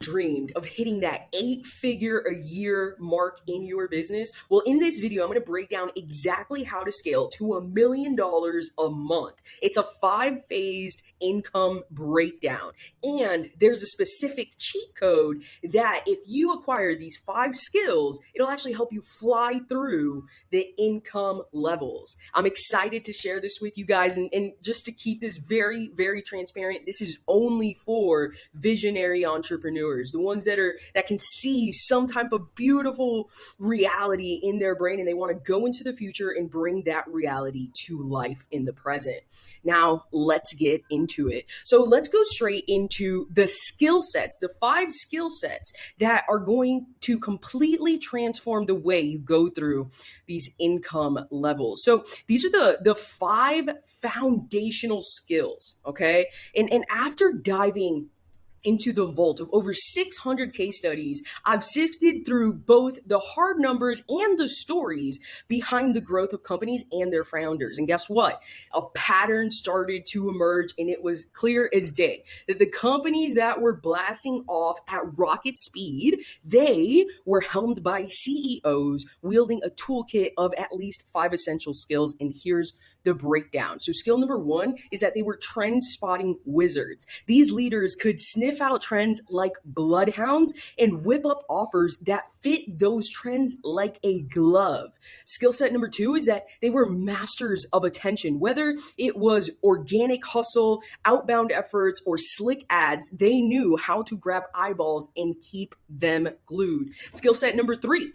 Dreamed of hitting that 8-figure a year mark in your business? Well, in this video, I'm going to break down exactly how to scale to $1 million a month. It's a 5-phased income breakdown. And there's a specific cheat code that if you acquire these 5 skills, it'll actually help you fly through the income levels. I'm excited to share this with you guys. And just to keep this very, very transparent, this is only for visionary entrepreneurs, the ones that can see some type of beautiful reality in their brain, and they want to go into the future and bring that reality to life in the present. Now, let's get into it. So let's go straight into the skill sets, the 5 skill sets that are going to completely transform the way you go through these income levels. So these are the 5 foundational skills, okay? And after diving into the vault of over 600 case studies, I've sifted through both the hard numbers and the stories behind the growth of companies and their founders. And guess what? A pattern started to emerge, and it was clear as day that the companies that were blasting off at rocket speed, they were helmed by CEOs wielding a toolkit of at least 5 essential skills. And here's the breakdown. So skill number 1 is that they were trend spotting wizards. These leaders could sniff out trends like bloodhounds and whip up offers that fit those trends like a glove. Skill set number 2 is that they were masters of attention. Whether it was organic hustle, outbound efforts, or slick ads, they knew how to grab eyeballs and keep them glued. Skill set number 3,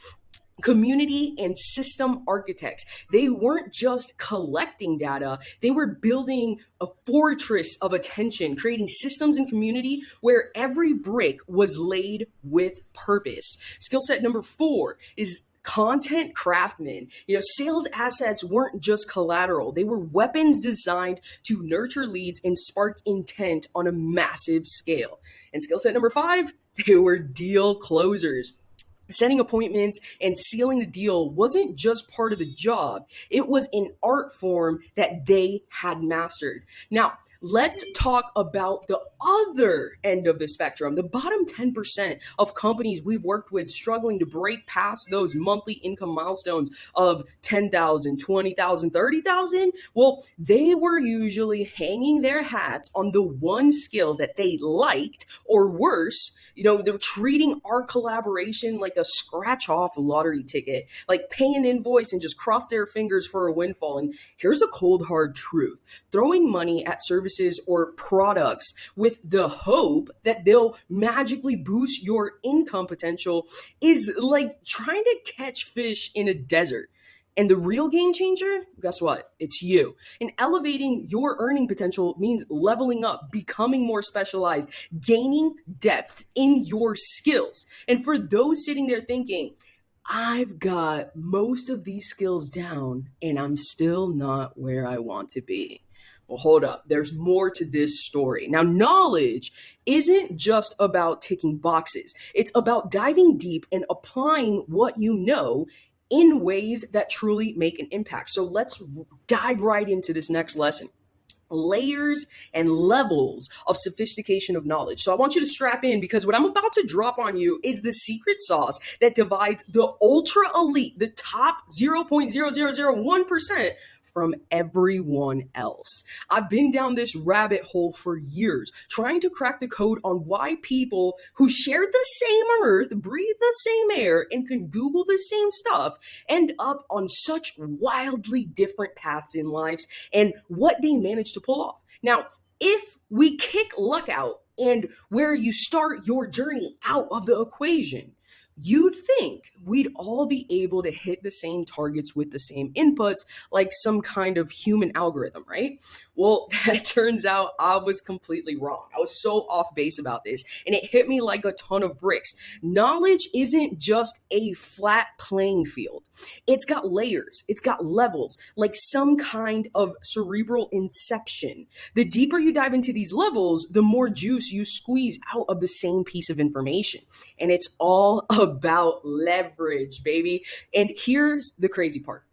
community and system architects. They weren't just collecting data, they were building a fortress of attention, creating systems and community where every brick was laid with purpose. Skill set number 4 is content craftsmen. Sales assets weren't just collateral, they were weapons designed to nurture leads and spark intent on a massive scale. And skill set number 5, they were deal closers. Setting appointments and sealing the deal wasn't just part of the job. It was an art form that they had mastered. Now, let's talk about the other end of the spectrum, the bottom 10% of companies we've worked with struggling to break past those monthly income milestones of 10,000, 20,000, 30,000. Well, they were usually hanging their hats on the one skill that they liked, or worse, they're treating our collaboration like a scratch off lottery ticket, like pay an invoice and just cross their fingers for a windfall. And here's a cold hard truth: throwing money at services or products with the hope that they'll magically boost your income potential is like trying to catch fish in a desert. And the real game changer, guess what? It's you. And elevating your earning potential means leveling up, becoming more specialized, gaining depth in your skills. And for those sitting there thinking, I've got most of these skills down and I'm still not where I want to be. Well, hold up. There's more to this story. Now, knowledge isn't just about ticking boxes. It's about diving deep and applying what you know in ways that truly make an impact. So let's dive right into this next lesson: layers and levels of sophistication of knowledge. So I want you to strap in, because what I'm about to drop on you is the secret sauce that divides the ultra elite, the top 0.0001%, from everyone else. I've been down this rabbit hole for years, trying to crack the code on why people who share the same earth, breathe the same air, and can Google the same stuff end up on such wildly different paths in lives, and what they manage to pull off. Now, if we kick luck out and where you start your journey out of the equation, you'd think we'd all be able to hit the same targets with the same inputs, like some kind of human algorithm, right? Well, that turns out I was completely wrong. I was so off base about this, and it hit me like a ton of bricks. Knowledge isn't just a flat playing field. It's got layers, it's got levels, like some kind of cerebral inception. The deeper you dive into these levels, the more juice you squeeze out of the same piece of information. And it's all about leverage, baby. And here's the crazy part: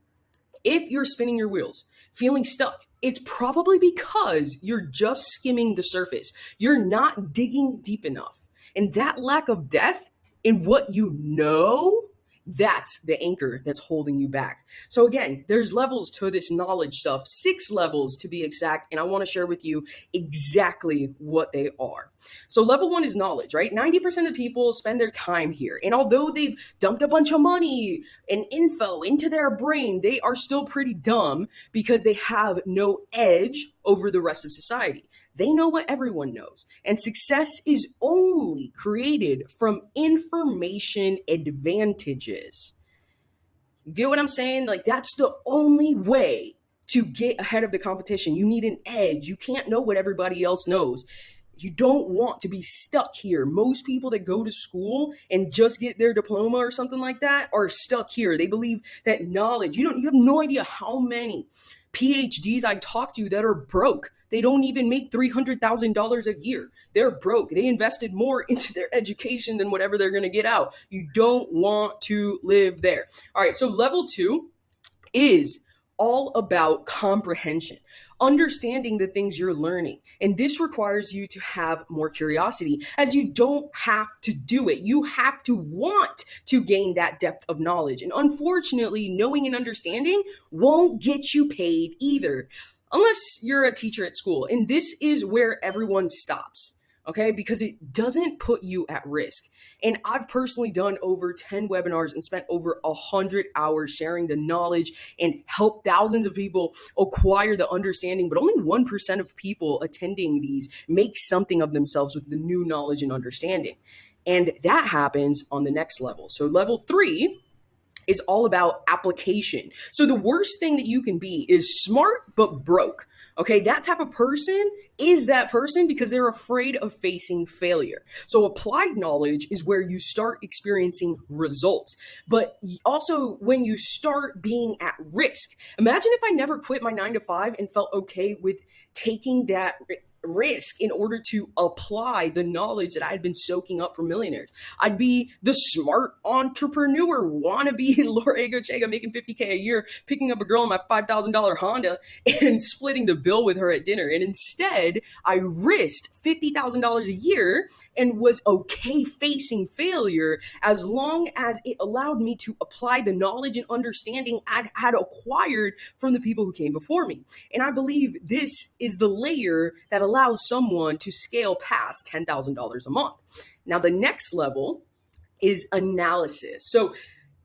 if you're spinning your wheels, feeling stuck, it's probably because you're just skimming the surface. You're not digging deep enough. And that lack of depth in what you know, that's the anchor that's holding you back. So again, there's levels to this knowledge stuff, 6 levels to be exact, and I want to share with you exactly what they are. So level 1 is knowledge, right? 90% of people spend their time here. And although they've dumped a bunch of money and info into their brain, they are still pretty dumb because they have no edge over the rest of society. They know what everyone knows. And success is only created from information advantages. You get what I'm saying? Like, that's the only way to get ahead of the competition. You need an edge. You can't know what everybody else knows. You don't want to be stuck here. Most people that go to school and just get their diploma or something like that are stuck here. They believe that knowledge, you have no idea how many PhDs I talk to that are broke. They don't even make $300,000 a year. They're broke. They invested more into their education than whatever they're going to get out. You don't want to live there. All right, so level 2 is all about comprehension, understanding the things you're learning. And this requires you to have more curiosity, as you don't have to do it. You have to want to gain that depth of knowledge. And unfortunately, knowing and understanding won't get you paid either, unless you're a teacher at school. And this is where everyone stops. Okay, because it doesn't put you at risk. And I've personally done over 10 webinars and spent over 100 hours sharing the knowledge and helped thousands of people acquire the understanding. But only 1% of people attending these make something of themselves with the new knowledge and understanding. And that happens on the next level. So level 3 is all about application. So the worst thing that you can be is smart but broke. Okay, that type of person is that person because they're afraid of facing failure. So applied knowledge is where you start experiencing results, but also when you start being at risk. Imagine if I never quit my 9 to 5 and felt okay with taking that risk in order to apply the knowledge that I had been soaking up from millionaires. I'd be the smart entrepreneur, wannabe Laura Egocheaga, making $50K a year, picking up a girl in my $5,000 Honda and splitting the bill with her at dinner. And instead, I risked $50,000 a year and was okay facing failure as long as it allowed me to apply the knowledge and understanding I had acquired from the people who came before me. And I believe this is the layer that allows someone to scale past $10,000 a month. Now, the next level is analysis. So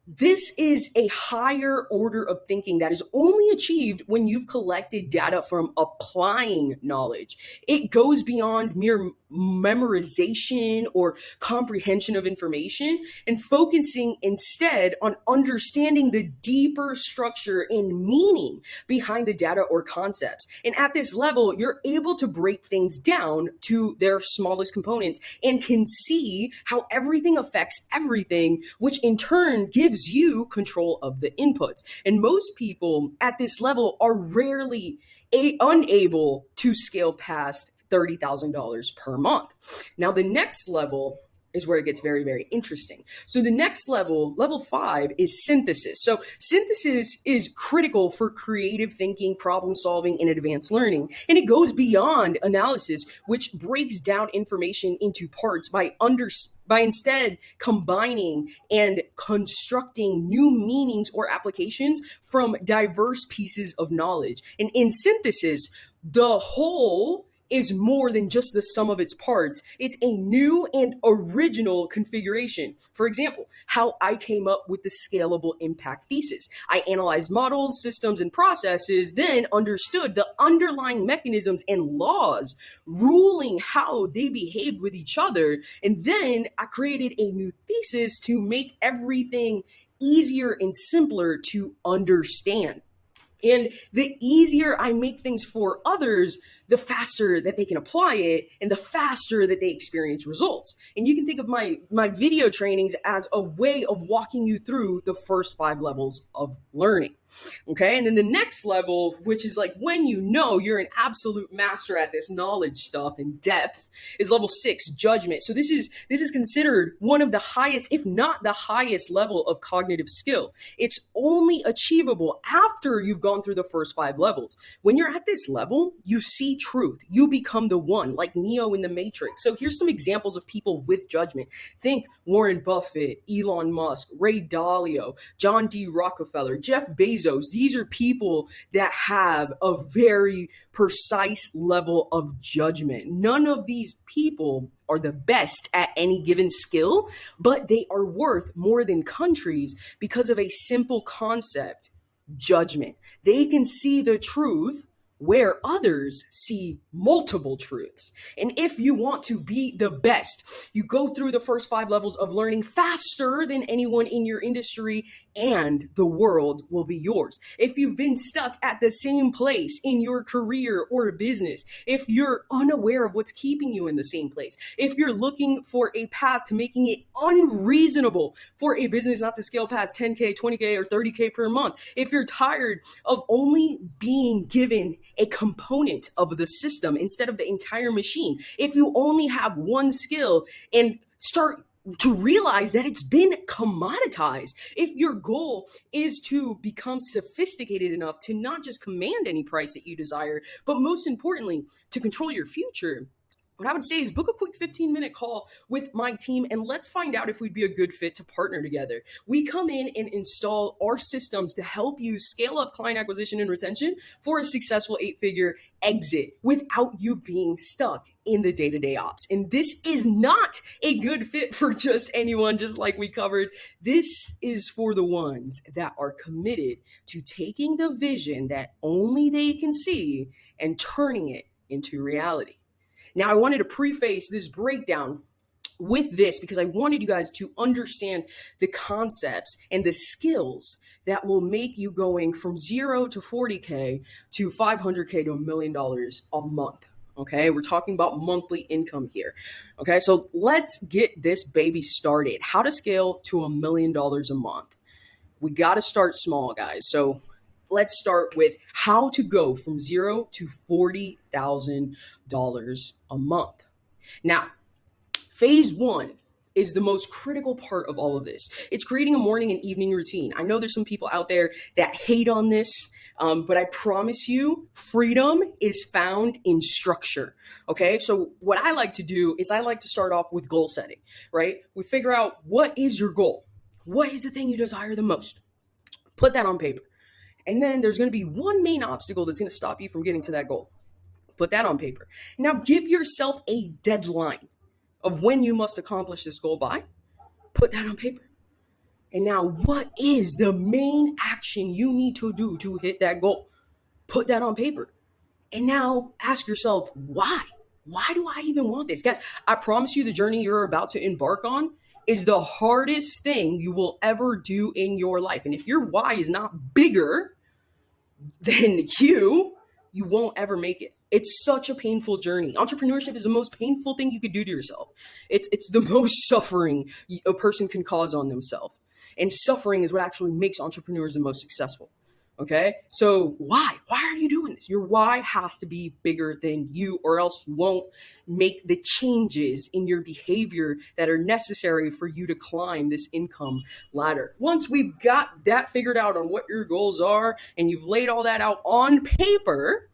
this is a higher order of thinking that is only achieved when you've collected data from applying knowledge. It goes beyond mere memorization or comprehension of information and focusing instead on understanding the deeper structure and meaning behind the data or concepts. And at this level, you're able to break things down to their smallest components and can see how everything affects everything, which in turn gives you control of the inputs. And most people at this level are rarely unable to scale past $30,000 per month. Now, the next level is where it gets very, very interesting. So the next level, level 5, is synthesis. So synthesis is critical for creative thinking, problem solving, and advanced learning. And it goes beyond analysis, which breaks down information into parts by instead combining and constructing new meanings or applications from diverse pieces of knowledge. And in synthesis, the whole is more than just the sum of its parts. It's a new and original configuration. For example, how I came up with the scalable impact thesis. I analyzed models, systems, and processes, then understood the underlying mechanisms and laws ruling how they behaved with each other. And then I created a new thesis to make everything easier and simpler to understand. And the easier I make things for others, the faster that they can apply it and the faster that they experience results. And you can think of my video trainings as a way of walking you through the first 5 levels of learning. Okay. And then the next level, which is like when you know you're an absolute master at this knowledge stuff in depth, is level 6, judgment. So this is considered one of the highest, if not the highest level of cognitive skill. It's only achievable after you've gone through the first 5 levels. When you're at this level, you see truth. You become the one, like Neo in the Matrix. So here's some examples of people with judgment. Think Warren Buffett, Elon Musk, Ray Dalio, John D. Rockefeller, Jeff Bezos. These are people that have a very precise level of judgment. None of these people are the best at any given skill, but they are worth more than countries because of a simple concept: judgment. They can see the truth where others see multiple truths. And if you want to be the best, you go through the first 5 levels of learning faster than anyone in your industry, and the world will be yours. If you've been stuck at the same place in your career or business, if you're unaware of what's keeping you in the same place, if you're looking for a path to making it unreasonable for a business not to scale past 10K, 20K, or 30K per month, if you're tired of only being given a component of the system instead of the entire machine, if you only have one skill and start to realize that it's been commoditized, if your goal is to become sophisticated enough to not just command any price that you desire, but most importantly, to control your future, what I would say is book a quick 15-minute call with my team and let's find out if we'd be a good fit to partner together. We come in and install our systems to help you scale up client acquisition and retention for a successful 8-figure exit without you being stuck in the day-to-day ops. And this is not a good fit for just anyone, just like we covered. This is for the ones that are committed to taking the vision that only they can see and turning it into reality. Now, I wanted to preface this breakdown with this because I wanted you guys to understand the concepts and the skills that will make you going from 0 to 40K to 500K to $1 million a month. Okay, we're talking about monthly income here. Okay, so let's get this baby started. How to scale to $1 million a month. We got to start small, guys. So let's start with how to go from 0 to $40,000 a month. Now, phase 1 is the most critical part of all of this. It's creating a morning and evening routine. I know there's some people out there that hate on this, but I promise you, freedom is found in structure. Okay, so what I like to do is I like to start off with goal setting, right? We figure out what is your goal? What is the thing you desire the most? Put that on paper. And then there's going to be one main obstacle that's going to stop you from getting to that goal. Put that on paper. Now give yourself a deadline of when you must accomplish this goal by. Put that on paper. And now what is the main action you need to do to hit that goal? Put that on paper. And now ask yourself, why? Why do I even want this? Guys, I promise you the journey you're about to embark on is the hardest thing you will ever do in your life. And if your why is not bigger than you won't ever make it. It's such a painful journey. Entrepreneurship is the most painful thing you could do to yourself. It's the most suffering a person can cause on themselves. And suffering is what actually makes entrepreneurs the most successful. Okay? So why? Why are you doing this? Your why has to be bigger than you, or else you won't make the changes in your behavior that are necessary for you to climb this income ladder. Once we've got that figured out on what your goals are and you've laid all that out on paper,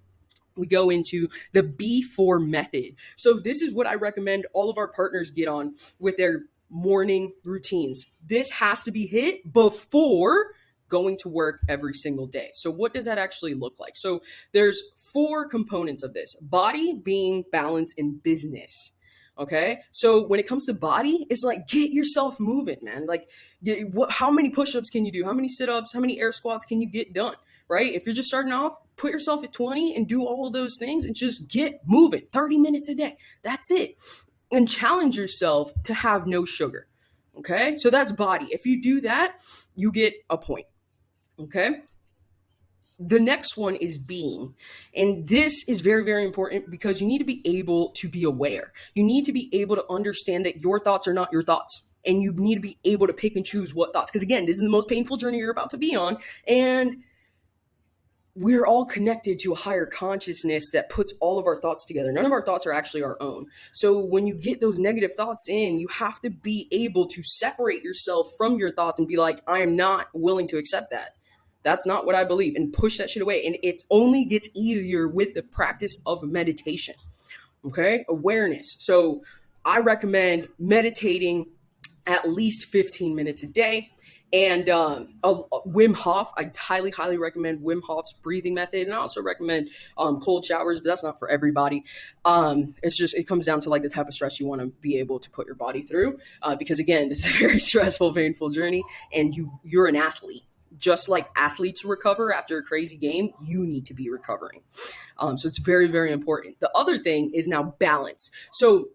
we go into the B4 method. So this is what I recommend all of our partners get on with their morning routines. This has to be hit before going to work every single day. So what does that actually look like? So there's 4 components of this. Body being balance in business. Okay. So when it comes to body, it's like, get yourself moving, man. Like how many push-ups can you do? How many sit-ups? How many air squats can you get done? Right? If you're just starting off, put yourself at 20 and do all of those things and just get moving. 30 minutes a day. That's it. And challenge yourself to have no sugar. Okay. So that's body. If you do that, you get a point. Okay. The next one is being. And this is very, very important because you need to be able to be aware. You need to be able to understand that your thoughts are not your thoughts. And you need to be able to pick and choose what thoughts. Because again, this is the most painful journey you're about to be on. And we're all connected to a higher consciousness that puts all of our thoughts together. None of our thoughts are actually our own. So when you get those negative thoughts in, you have to be able to separate yourself from your thoughts and be like, I am not willing to accept that. That's not what I believe, and push that shit away. And it only gets easier with the practice of meditation. Okay. Awareness. So I recommend meditating at least 15 minutes a day. And Wim Hof, I highly, highly recommend Wim Hof's breathing method. And I also recommend cold showers, but that's not for everybody. It's just, it comes down to like the type of stress you want to be able to put your body through. Because again, this is a very stressful, painful journey, and you're an athlete. Just like athletes recover after a crazy game, you need to be recovering. So it's very, very important. The other thing is now balance. So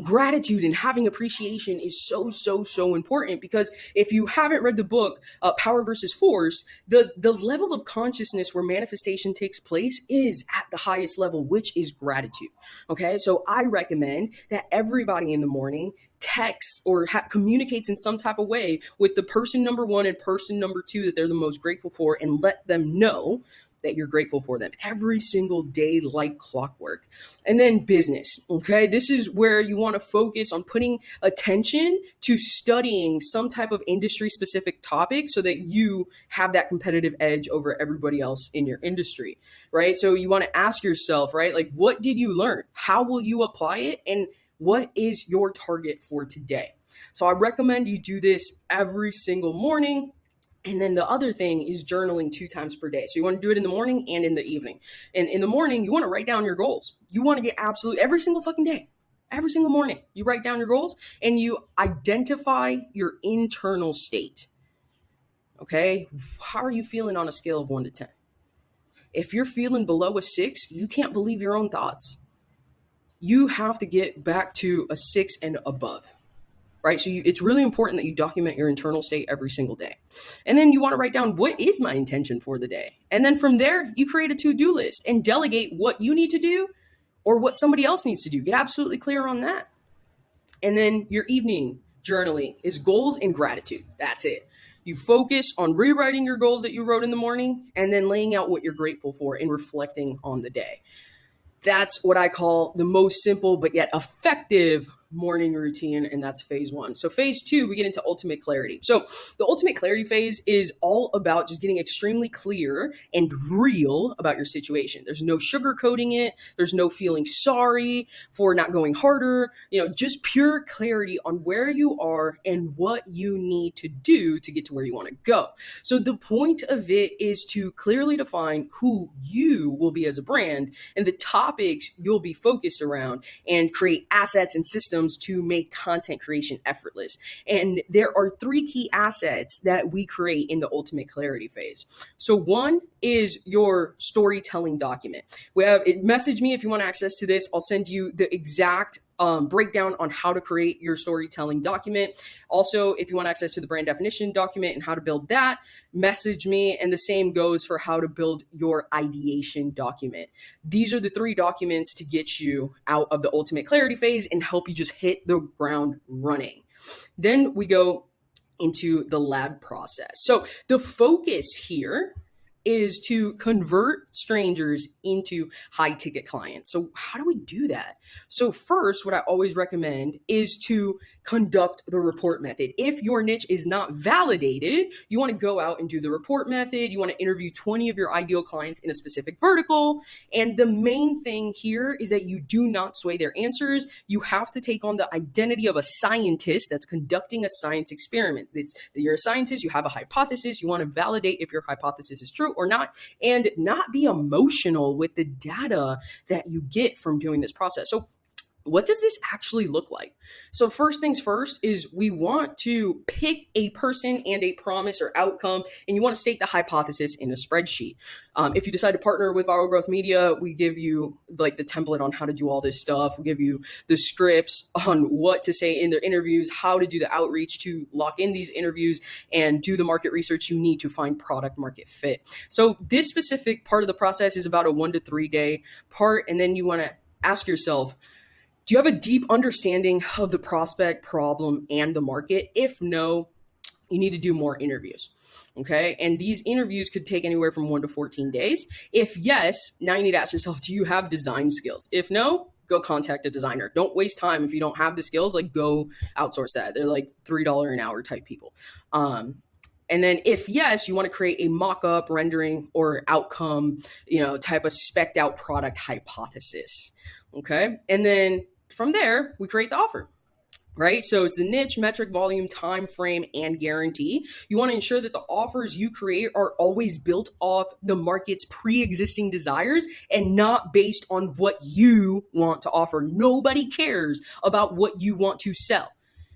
gratitude and having appreciation is so, so, so important, because if you haven't read the book Power versus Force, the level of consciousness where manifestation takes place is at the highest level, which is gratitude. Okay, so I recommend that everybody in the morning texts or communicates in some type of way with the person number one and person number two that they're the most grateful for, and let them know that you're grateful for them every single day, like clockwork. And then business. Okay. This is where you want to focus on putting attention to studying some type of industry specific topic so that you have that competitive edge over everybody else in your industry. Right. So you want to ask yourself, right? Like, what did you learn? How will you apply it? And what is your target for today? So I recommend you do this every single morning. And then the other thing is journaling 2 times per day. So you want to do it in the morning and in the evening. And in the morning, you want to write down your goals. You want to get absolute every single fucking day. Every single morning, you write down your goals and you identify your internal state. Okay? How are you feeling on a scale of 1 to 10? If you're feeling below a 6, you can't believe your own thoughts. You have to get back to a 6 and above. Right? So it's really important that you document your internal state every single day. And then you want to write down, what is my intention for the day? And then from there, you create a to-do list and delegate what you need to do or what somebody else needs to do. Get absolutely clear on that. And then your evening journaling is goals and gratitude. That's it. You focus on rewriting your goals that you wrote in the morning and then laying out what you're grateful for and reflecting on the day. That's what I call the most simple but yet effective morning routine, and that's phase 1. So phase 2, we get into ultimate clarity. So the ultimate clarity phase is all about just getting extremely clear and real about your situation. There's no sugarcoating it. There's no feeling sorry for not going harder. Just pure clarity on where you are and what you need to do to get to where you want to go. So the point of it is to clearly define who you will be as a brand and the topics you'll be focused around, and create assets and systems to make content creation effortless. And there are 3 key assets that we create in the ultimate clarity phase. So one is your storytelling document. Message me if you want access to this. I'll send you the exact breakdown on how to create your storytelling document. Also, if you want access to the brand definition document and how to build that, message me. And the same goes for how to build your ideation document. These are the 3 documents to get you out of the ultimate clarity phase and help you just hit the ground running. Then we go into the lab process. So the focus here is to convert strangers into high ticket clients. So how do we do that? So first, what I always recommend is to conduct the report method. If your niche is not validated, you want to go out and do the report method. You want to interview 20 of your ideal clients in a specific vertical. And the main thing here is that you do not sway their answers. You have to take on the identity of a scientist that's conducting a science experiment. You're a scientist, you have a hypothesis, you want to validate if your hypothesis is true or not, and not be emotional with the data that you get from doing this process. So what does this actually look like? So first things first is we want to pick a person and a promise or outcome, and you want to state the hypothesis in a spreadsheet. If you decide to partner with Viral Growth Media, we give you like the template on how to do all this stuff. We give you the scripts on what to say in their interviews, how to do the outreach to lock in these interviews, and do the market research you need to find product market fit. So this specific part of the process is about a 1 to 3 day part. And then you want to ask yourself, do you have a deep understanding of the prospect, problem, and the market? If no, you need to do more interviews. Okay. And these interviews could take anywhere from 1 to 14 days. If yes, now you need to ask yourself, do you have design skills? If no, go contact a designer. Don't waste time if you don't have the skills, like go outsource that. They're like $3 an hour type people. And then if yes, you want to create a mock-up rendering or outcome, type of specced out product hypothesis. Okay. And then from there, we create the offer. Right? So it's the niche, metric, volume, time frame, and guarantee. You want to ensure that the offers you create are always built off the market's pre-existing desires and not based on what you want to offer. Nobody cares about what you want to sell.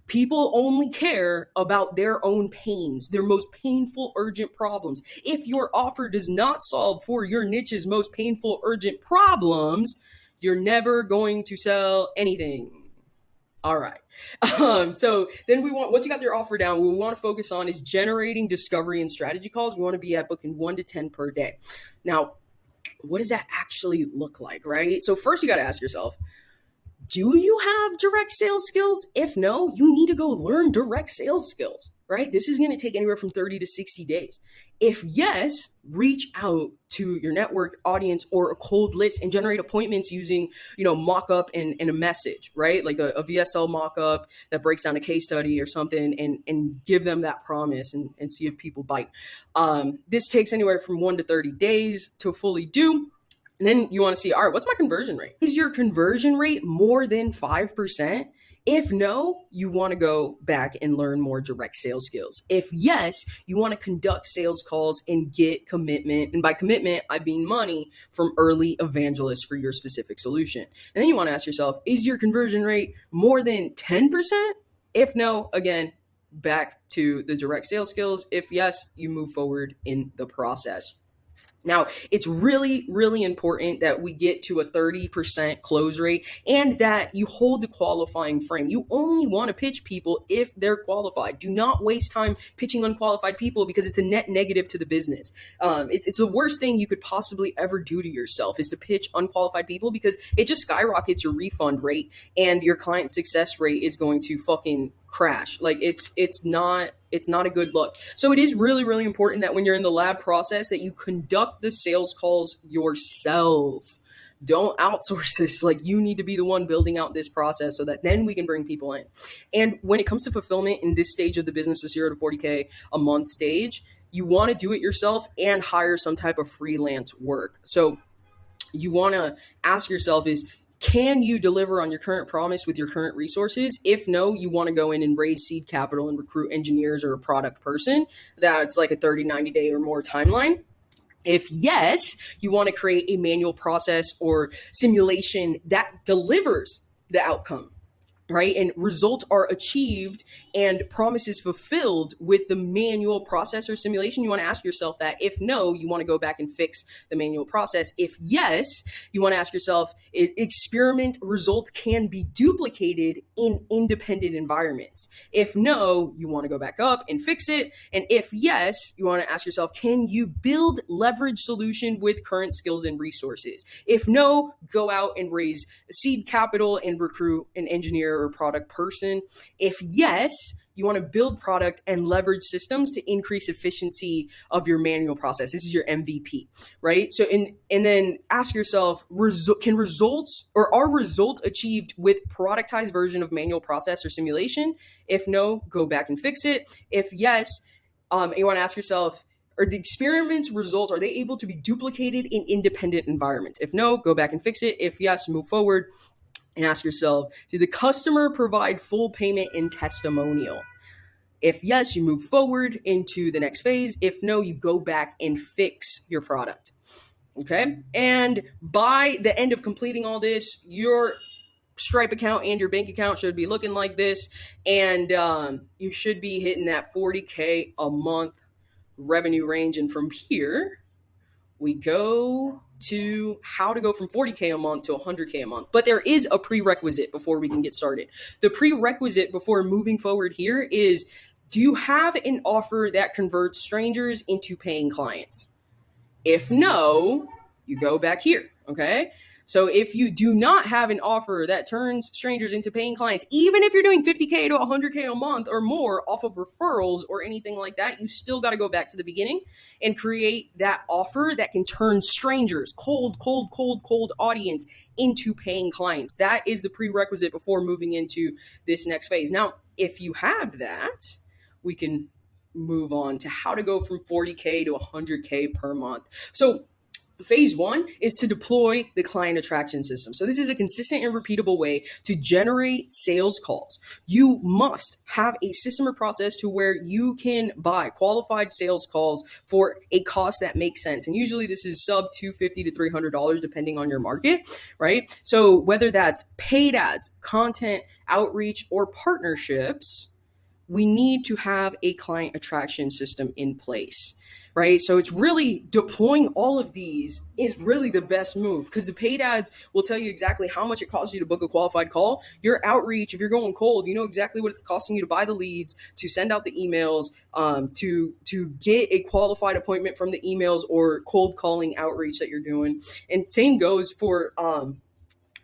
People only care about their own pains, their most painful, urgent problems. If your offer does not solve for your niche's most painful, urgent problems, you're never going to sell anything. All right. So then once you got your offer down, what we want to focus on is generating discovery and strategy calls. We want to be at booking 1 to 10 per day. Now, what does that actually look like, right? So first you got to ask yourself, do you have direct sales skills? If no, you need to go learn direct sales skills, right? This is going to take anywhere from 30 to 60 days. If yes, reach out to your network audience or a cold list and generate appointments using, mock-up and a message, right? Like a VSL mock-up that breaks down a case study or something and give them that promise and see if people bite. This takes anywhere from 1 to 30 days to fully do. And then you want to see, all right, what's my conversion rate? Is your conversion rate more than 5%? If no, you want to go back and learn more direct sales skills. If yes, you want to conduct sales calls and get commitment. And by commitment, I mean money from early evangelists for your specific solution. And then you want to ask yourself, is your conversion rate more than 10%? If no, again, back to the direct sales skills. If yes, you move forward in the process. Now, it's really, really important that we get to a 30% close rate and that you hold the qualifying frame. You only want to pitch people if they're qualified. Do not waste time pitching unqualified people because it's a net negative to the business. It's the worst thing you could possibly ever do to yourself is to pitch unqualified people because it just skyrockets your refund rate and your client success rate is going to fucking crash. Like it's not a good look. So it is really, really important that when you're in the lab process that you conduct the sales calls yourself. Don't outsource this. Like you need to be the one building out this process so that then we can bring people in. And when it comes to fulfillment in this stage of the business, the 0 to 40K a month stage, you want to do it yourself and hire some type of freelance work. So you want to ask yourself can you deliver on your current promise with your current resources? If no, you want to go in and raise seed capital and recruit engineers or a product person. That's like a 30, 90 day or more timeline. If yes, you want to create a manual process or simulation that delivers the outcome. Right? And results are achieved and promises fulfilled with the manual process or simulation. You want to ask yourself that. If no, you want to go back and fix the manual process. If yes, you want to ask yourself, experiment results can be duplicated in independent environments. If no, you want to go back up and fix it. And if yes, you want to ask yourself, can you build leverage solution with current skills and resources? If no, go out and raise seed capital and recruit an engineer or product person. If yes, you want to build product and leverage systems to increase efficiency of your manual process. This is your MVP, right? So, and then ask yourself, are results achieved with productized version of manual process or simulation? If no, go back and fix it. If yes, you want to ask yourself, are the experiment's results, are they able to be duplicated in independent environments? If no, go back and fix it. If yes, move forward. And ask yourself, did the customer provide full payment and testimonial? If yes, you move forward into the next phase. If no, you go back and fix your product. Okay? And by the end of completing all this, your Stripe account and your bank account should be looking like this. And you should be hitting that 40K a month revenue range. And from here, we go to how to go from 40K a month to 100K a month. But there is a prerequisite before we can get started. The prerequisite before moving forward here is, do you have an offer that converts strangers into paying clients? If no, you go back here, okay? So if you do not have an offer that turns strangers into paying clients, even if you're doing 50K to 100K a month or more off of referrals or anything like that, you still got to go back to the beginning and create that offer that can turn strangers, cold audience into paying clients. That is the prerequisite before moving into this next phase. Now, if you have that, we can move on to how to go from 40K to 100K per month. So phase one is to deploy the client attraction system. So this is a consistent and repeatable way to generate sales calls. You must have a system or process to where you can buy qualified sales calls for a cost that makes sense. And usually this is sub $250 to $300 depending on your market, right? So whether that's paid ads, content, outreach, or partnerships, we need to have a client attraction system in place, right? So it's really deploying all of these is really the best move, because the paid ads will tell you exactly how much it costs you to book a qualified call. Your outreach, if you're going cold, you know exactly what it's costing you to buy the leads, to send out the emails, to get a qualified appointment from the emails or cold calling outreach that you're doing. And same goes for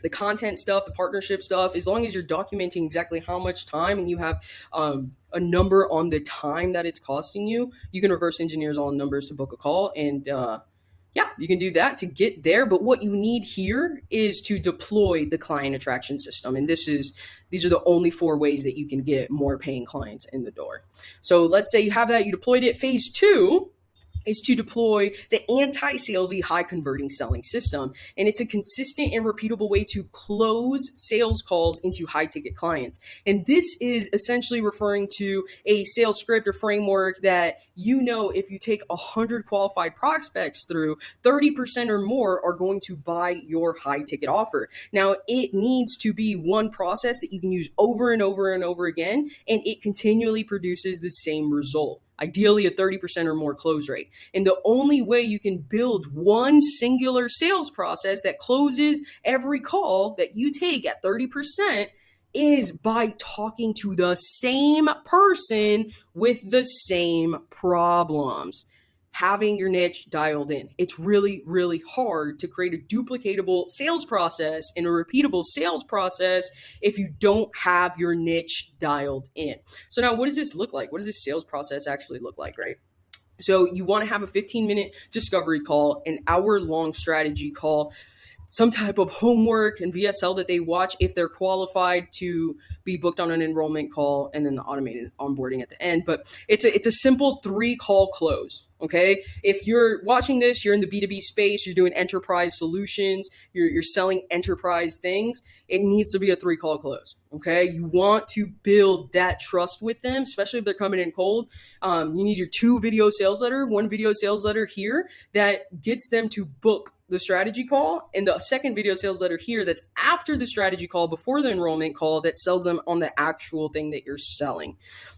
the content stuff, the partnership stuff. As long as you're documenting exactly how much time and you have a number on the time that it's costing you, you can reverse engineers all the numbers to book a call. And yeah, you can do that to get there. But what you need here is to deploy the client attraction system. And these are the only 4 ways that you can get more paying clients in the door. So let's say you have that, you deployed it. Phase 2 is to deploy the anti-salesy high converting selling system. And it's a consistent and repeatable way to close sales calls into high ticket clients. And this is essentially referring to a sales script or framework that, you know, if you take 100 qualified prospects through, 30% or more are going to buy your high ticket offer. Now, it needs to be one process that you can use over and over and over again, and it continually produces the same result. Ideally a 30% or more close rate. And the only way you can build one singular sales process that closes every call that you take at 30% is by talking to the same person with the same problems. Having your niche dialed in. It's really, really hard to create a duplicatable sales process and a repeatable sales process if you don't have your niche dialed in. So now what does this look like? What does this sales process actually look like, right? So you want to have a 15-minute discovery call, an hour-long strategy call, some type of homework and VSL that they watch if they're qualified to be booked on an enrollment call, and then the automated onboarding at the end. But it's a simple 3-call close. Okay. If you're watching this, you're in the B2B space, you're doing enterprise solutions, you're selling enterprise things. It needs to be a 3-call close. Okay. You want to build that trust with them, especially if they're coming in cold. You need your 2 video sales letter, 1 video sales letter here that gets them to book the strategy call, and the 2nd video sales letter here that's after the strategy call, before the enrollment call, that sells them on the actual thing that you're selling.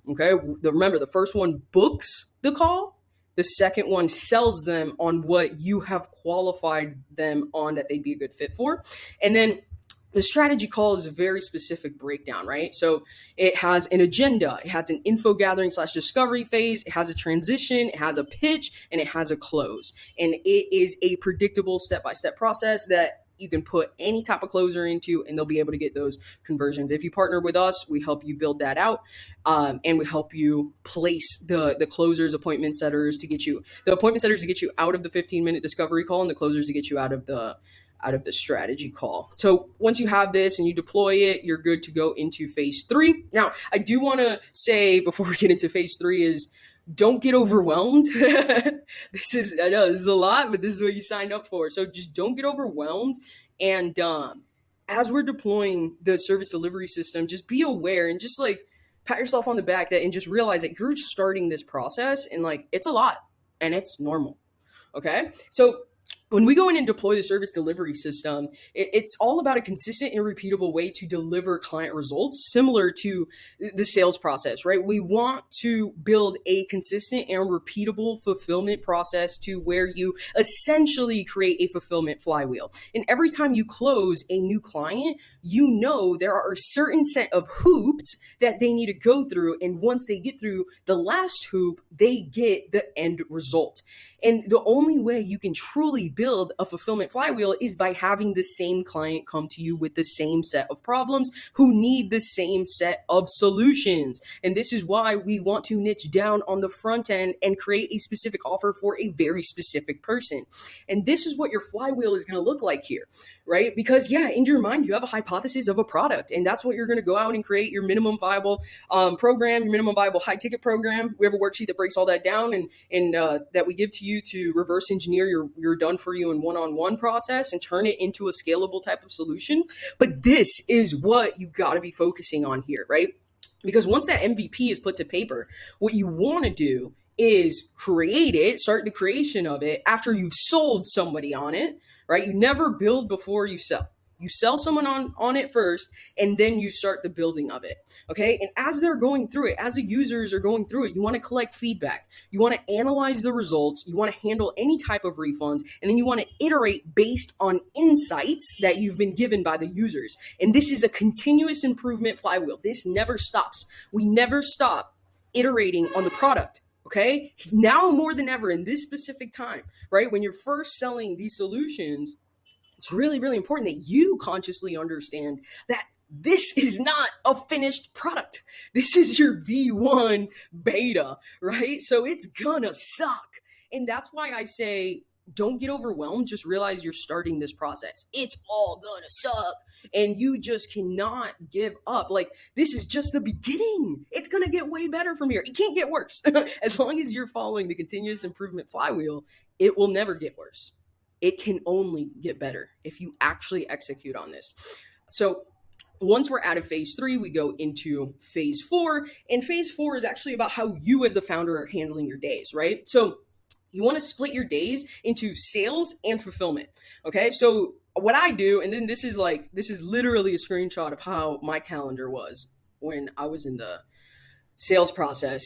Okay. Remember, the first one books the call. The second one sells them on what you have qualified them on that they'd be a good fit for. And then the strategy call is a very specific breakdown, right? So it has an agenda, it has an info gathering / discovery phase, it has a transition, it has a pitch, and it has a close. And it is a predictable step-by-step process that you can put any type of closer into, and they'll be able to get those conversions. If you partner with us, we help you build that out, and we help you place the closers, appointment setters to get you out of the 15-minute discovery call, and the closers to get you out of the strategy call. So once you have this and you deploy it, you're good to go into phase 3. Now, I do want to say before we get into phase 3 is, don't get overwhelmed. I know this is a lot, but this is what you signed up for. So just don't get overwhelmed. And as we're deploying the service delivery system, just be aware and just like pat yourself on the back and just realize that you're starting this process, and like, it's a lot and it's normal. Okay. So when we go in and deploy the service delivery system, it's all about a consistent and repeatable way to deliver client results similar to the sales process, right? We want to build a consistent and repeatable fulfillment process to where you essentially create a fulfillment flywheel. And every time you close a new client, you know there are a certain set of hoops that they need to go through. And once they get through the last hoop, they get the end result. And the only way you can truly build a fulfillment flywheel is by having the same client come to you with the same set of problems who need the same set of solutions. And this is why we want to niche down on the front end and create a specific offer for a very specific person. And this is what your flywheel is going to look like here, right? Because yeah, in your mind, you have a hypothesis of a product, and that's what you're going to go out and create your minimum viable program, your minimum viable high ticket program. We have a worksheet that breaks all that down, and that we give to you to reverse engineer your done for you and one-on-one process and turn it into a scalable type of solution. But this is what you got to be focusing on here, right? Because once that MVP is put to paper, what you want to do is create it, start the creation of it after you've sold somebody on it, right? You never build before you sell. You sell someone on it first, and then you start the building of it. Okay. And as they're going through it, as the users are going through it, you want to collect feedback. You want to analyze the results. You want to handle any type of refunds. And then you want to iterate based on insights that you've been given by the users. And this is a continuous improvement flywheel. This never stops. We never stop iterating on the product. Okay. Now more than ever in this specific time, right? When you're first selling these solutions, it's really, really important that you consciously understand that this is not a finished product. This is your V1 beta, right? So it's gonna suck. And that's why I say, don't get overwhelmed. Just realize you're starting this process. It's all gonna suck. And you just cannot give up. Like, this is just the beginning. It's gonna get way better from here. It can't get worse. As long as you're following the continuous improvement flywheel, it will never get worse. It can only get better if you actually execute on this. So once we're out of phase 3, we go into phase 4. And phase 4 is actually about how you as the founder are handling your days, right? So you want to split your days into sales and fulfillment. Okay. So what I do, and then this is literally a screenshot of how my calendar was when I was in the sales process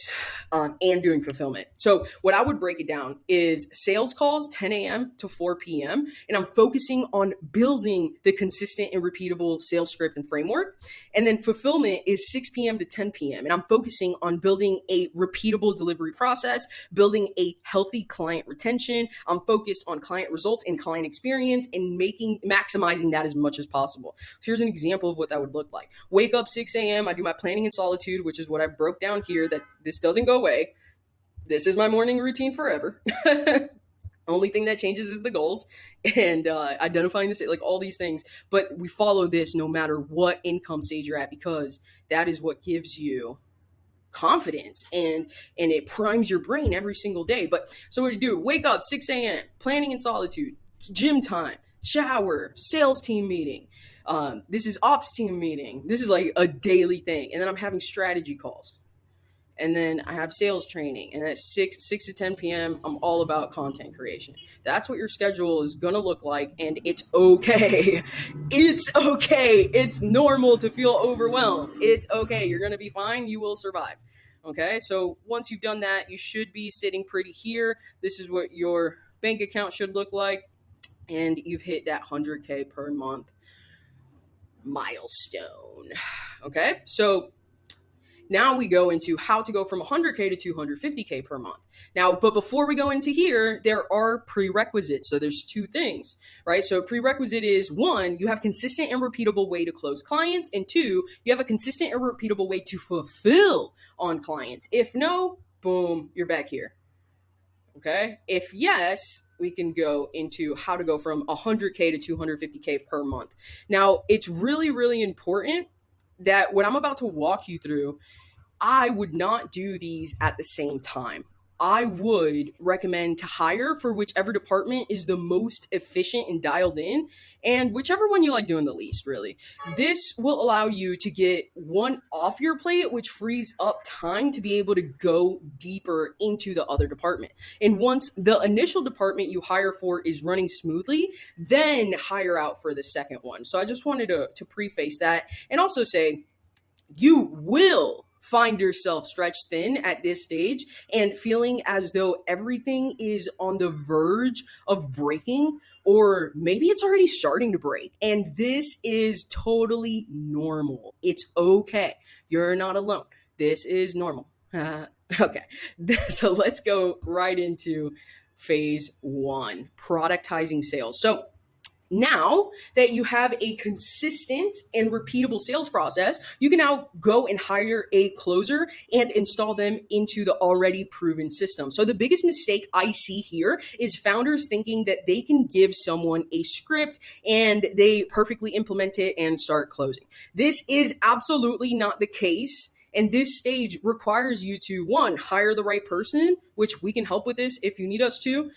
and doing fulfillment. So what I would break it down is sales calls 10 a.m. to 4 p.m. And I'm focusing on building the consistent and repeatable sales script and framework. And then fulfillment is 6 p.m. to 10 p.m. And I'm focusing on building a repeatable delivery process, building a healthy client retention. I'm focused on client results and client experience and maximizing that as much as possible. So here's an example of what that would look like. Wake up 6 a.m. I do my planning in solitude, which is what I broke down here, that this doesn't go away. This is my morning routine forever. Only thing that changes is the goals and identifying this, like all these things. But we follow this no matter what income stage you're at, because that is what gives you confidence and it primes your brain every single day. But so what do you do? Wake up 6 a.m., planning in solitude, gym time, shower, sales team meeting. This is ops team meeting. This is like a daily thing. And then I'm having strategy calls. And then I have sales training, and at 6 to 10 p.m., I'm all about content creation. That's what your schedule is going to look like, and it's okay. It's okay. It's normal to feel overwhelmed. It's okay. You're going to be fine. You will survive. Okay, so once you've done that, you should be sitting pretty here. This is what your bank account should look like, and you've hit that 100K per month milestone. Okay, so now we go into how to go from 100K to 250K per month. Now, but before we go into here, there are prerequisites. So there's two things, right? So prerequisite is 1, you have consistent and repeatable way to close clients. And 2, you have a consistent and repeatable way to fulfill on clients. If no, boom, you're back here. Okay. If yes, we can go into how to go from 100K to 250K per month. Now, it's really, really important that what I'm about to walk you through, I would not do these at the same time. I would recommend to hire for whichever department is the most efficient and dialed in, and whichever one you like doing the least, really. This will allow you to get one off your plate, which frees up time to be able to go deeper into the other department. And once the initial department you hire for is running smoothly, then hire out for the second one. So I just wanted to preface that and also say, you will find yourself stretched thin at this stage and feeling as though everything is on the verge of breaking, or maybe it's already starting to break. And this is totally normal. It's okay. You're not alone. This is normal. Okay. So let's go right into phase one, productizing sales. So now that you have a consistent and repeatable sales process, you can now go and hire a closer and install them into the already proven system. So the biggest mistake I see here is founders thinking that they can give someone a script and they perfectly implement it and start closing. This is absolutely not the case. And this stage requires you to, one, hire the right person, which we can help with this if you need us to.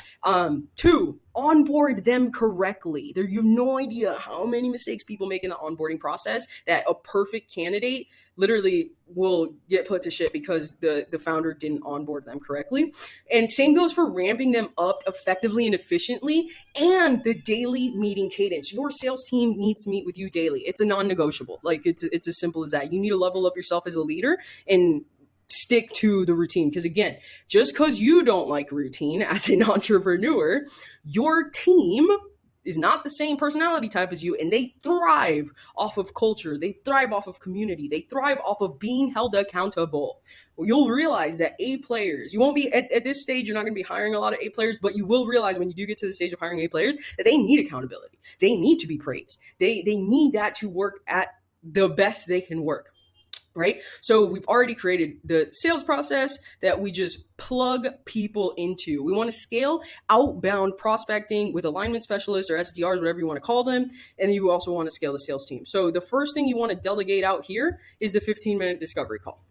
Two, onboard them correctly. You have no idea how many mistakes people make in the onboarding process that a perfect candidate literally will get put to shit because the founder didn't onboard them correctly. And same goes for ramping them up effectively and efficiently, and the daily meeting cadence. Your sales team needs to meet with you daily. It's a non-negotiable. Like it's as simple as that. You need to level up yourself as a leader and stick to the routine. Because again, just because you don't like routine as an entrepreneur, your team is not the same personality type as you, and they thrive off of culture. They thrive off of community. They thrive off of being held accountable. You'll realize that A players, you won't be at this stage, you're not going to be hiring a lot of A players, but you will realize when you do get to the stage of hiring A players that they need accountability. They need to be praised. They need that to work at the best they can work. Right? So we've already created the sales process that we just plug people into. We want to scale outbound prospecting with alignment specialists or SDRs, whatever you want to call them. And you also want to scale the sales team. So the first thing you want to delegate out here is the 15-minute discovery call.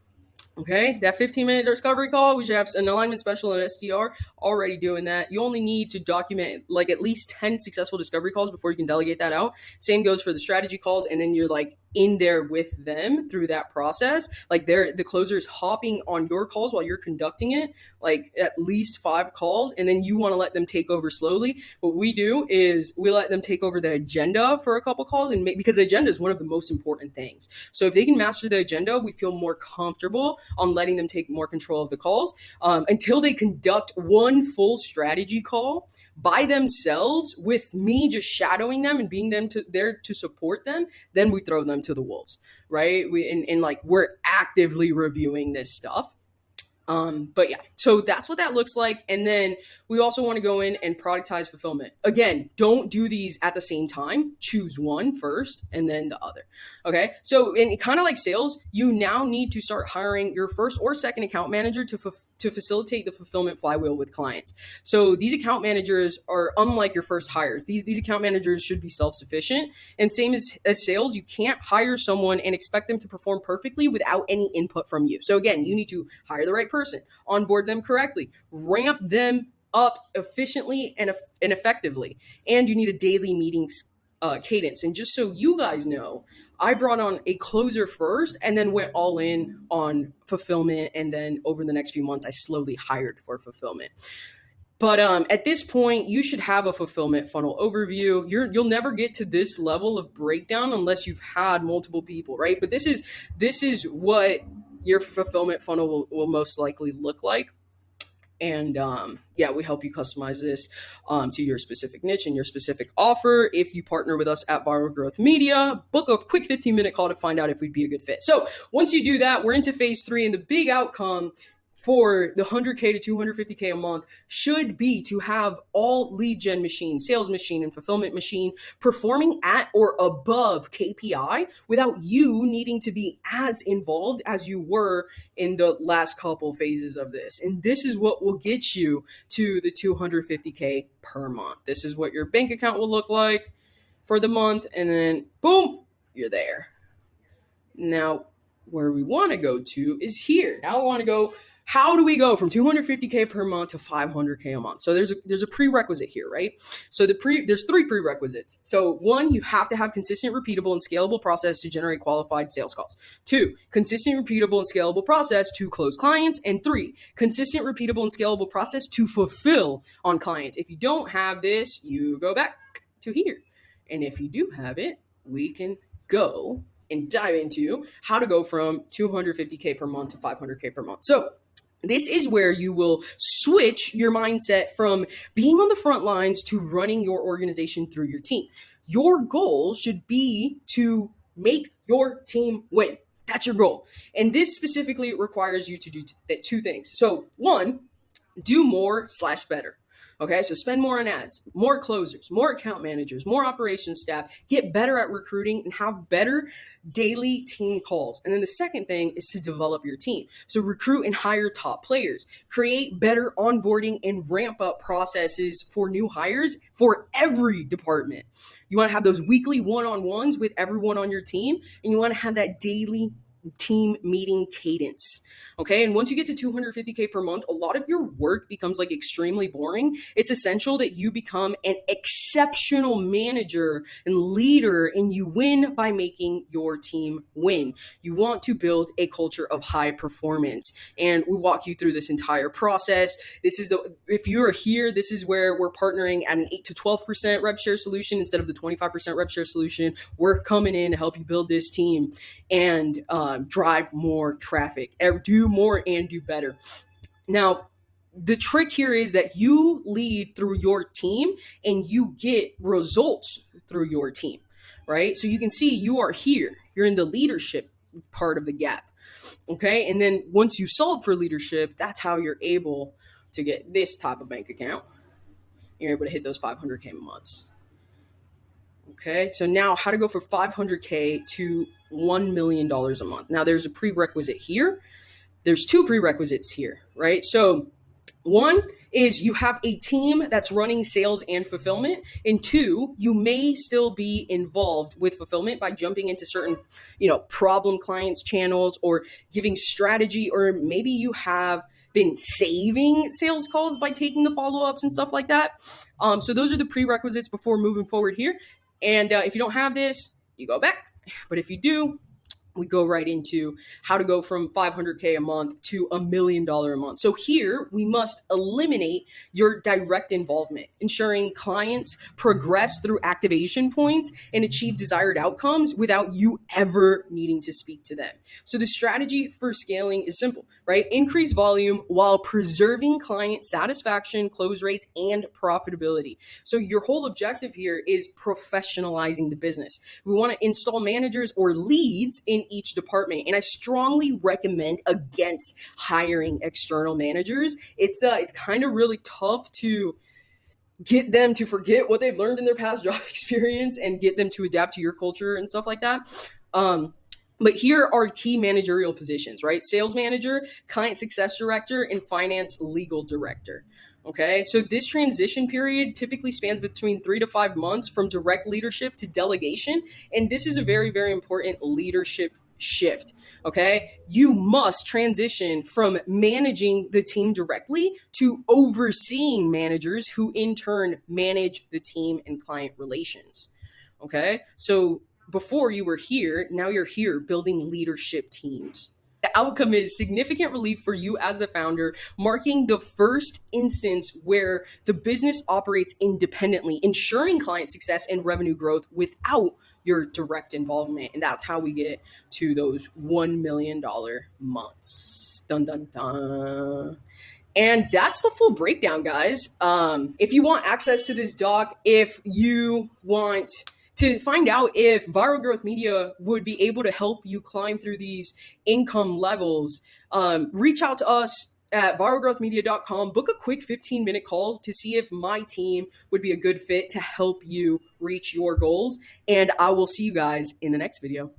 Okay, that 15-minute discovery call, we should have an alignment specialist and SDR already doing that. You only need to document like at least 10 successful discovery calls before you can delegate that out. Same goes for the strategy calls, and then you're like in there with them through that process. Like the closer is hopping on your calls while you're conducting it, like at least 5 calls, and then you want to let them take over slowly. What we do is we let them take over the agenda for a couple calls, and because the agenda is one of the most important things. So if they can master the agenda, we feel more comfortable on letting them take more control of the calls until they conduct one full strategy call by themselves with me just shadowing them and being there to support them. Then we throw them to the wolves, right? We're actively reviewing this stuff. But yeah, so that's what that looks like. And then we also want to go in and productize fulfillment. Again, don't do these at the same time. Choose one first and then the other. Okay. So in kind of like sales, you now need to start hiring your first or second account manager to facilitate the fulfillment flywheel with clients. So these account managers are unlike your first hires. These account managers should be self-sufficient, and same as sales, you can't hire someone and expect them to perform perfectly without any input from you. So again, you need to hire the right person, onboard them correctly, ramp them up efficiently and effectively, and you need a daily meetings cadence. And just so you guys know, I brought on a closer first and then went all in on fulfillment, and then over the next few months I slowly hired for fulfillment. But at this point, you should have a fulfillment funnel overview. You'll never get to this level of breakdown unless you've had multiple people, right? But this is what your fulfillment funnel will most likely look like. And we help you customize this to your specific niche and your specific offer. If you partner with us at Viral Growth Media, book a quick 15-minute call to find out if we'd be a good fit. So once you do that, we're into phase 3, and the big outcome for the 100K to 250K a month should be to have all lead gen machine, sales machine, and fulfillment machine performing at or above KPI without you needing to be as involved as you were in the last couple phases of this. And this is what will get you to the 250K per month. This is what your bank account will look like for the month, and then boom, you're there. Now, where we want to go to is here. Now I want to go, how do we go from 250K per month to 500K a month? So there's a prerequisite here, right? So there's 3 prerequisites. So 1, you have to have consistent, repeatable, and scalable process to generate qualified sales calls. 2, consistent, repeatable, and scalable process to close clients. And 3, consistent, repeatable, and scalable process to fulfill on clients. If you don't have this, you go back to here. And if you do have it, we can go and dive into how to go from 250K per month to 500K per month. So this is where you will switch your mindset from being on the front lines to running your organization through your team. Your goal should be to make your team win. That's your goal. And this specifically requires you to do 2 things. So 1, do more / better. Okay, so spend more on ads, more closers, more account managers, more operations staff, get better at recruiting and have better daily team calls. And then the second thing is to develop your team. So recruit and hire top players, create better onboarding and ramp up processes for new hires for every department. You want to have those weekly one-on-ones with everyone on your team, and you want to have that daily team meeting cadence. Okay. And once you get to 250K per month, a lot of your work becomes like extremely boring. It's essential that you become an exceptional manager and leader, and you win by making your team win. You want to build a culture of high performance. And we walk you through this entire process. If you're here, this is where we're partnering at an 8 to 12% rev share solution instead of the 25% rev share solution. We're coming in to help you build this team and drive more traffic, do more and do better. Now, the trick here is that you lead through your team and you get results through your team, right? So you can see you are here. You're in the leadership part of the gap. Okay. And then once you solve for leadership, that's how you're able to get this type of bank account. You're able to hit those 500K months. Okay, so now how to go from 500K to $1 million a month. Now there's a prerequisite here. There's two prerequisites here, right? So one is you have a team that's running sales and fulfillment. And two, you may still be involved with fulfillment by jumping into certain, problem clients channels or giving strategy, or maybe you have been saving sales calls by taking the follow-ups and stuff like that. So those are the prerequisites before moving forward here. And if you don't have this, you go back. But if you do, we go right into how to go from 500K a month to $1 million a month. So here we must eliminate your direct involvement, ensuring clients progress through activation points and achieve desired outcomes without you ever needing to speak to them. So the strategy for scaling is simple, right? Increase volume while preserving client satisfaction, close rates, and profitability. So your whole objective here is professionalizing the business. We want to install managers or leads in each department. And I strongly recommend against hiring external managers. It's kind of really tough to get them to forget what they've learned in their past job experience and get them to adapt to your culture and stuff like that. But here are key managerial positions, right? Sales manager, client success director, and finance legal director. Okay, so this transition period typically spans between 3 to 5 months from direct leadership to delegation. And this is a very, very important leadership shift. Okay, you must transition from managing the team directly to overseeing managers who in turn manage the team and client relations. Okay, so before you were here, now you're here building leadership teams. The outcome is significant relief for you as the founder, marking the first instance where the business operates independently, ensuring client success and revenue growth without your direct involvement. And that's how we get to those $1 million months. Dun, dun, dun. And that's the full breakdown, guys. If you want access to this doc, if you want to find out if Viral Growth Media would be able to help you climb through these income levels, reach out to us at viralgrowthmedia.com. Book a quick 15-minute calls to see if my team would be a good fit to help you reach your goals. And I will see you guys in the next video.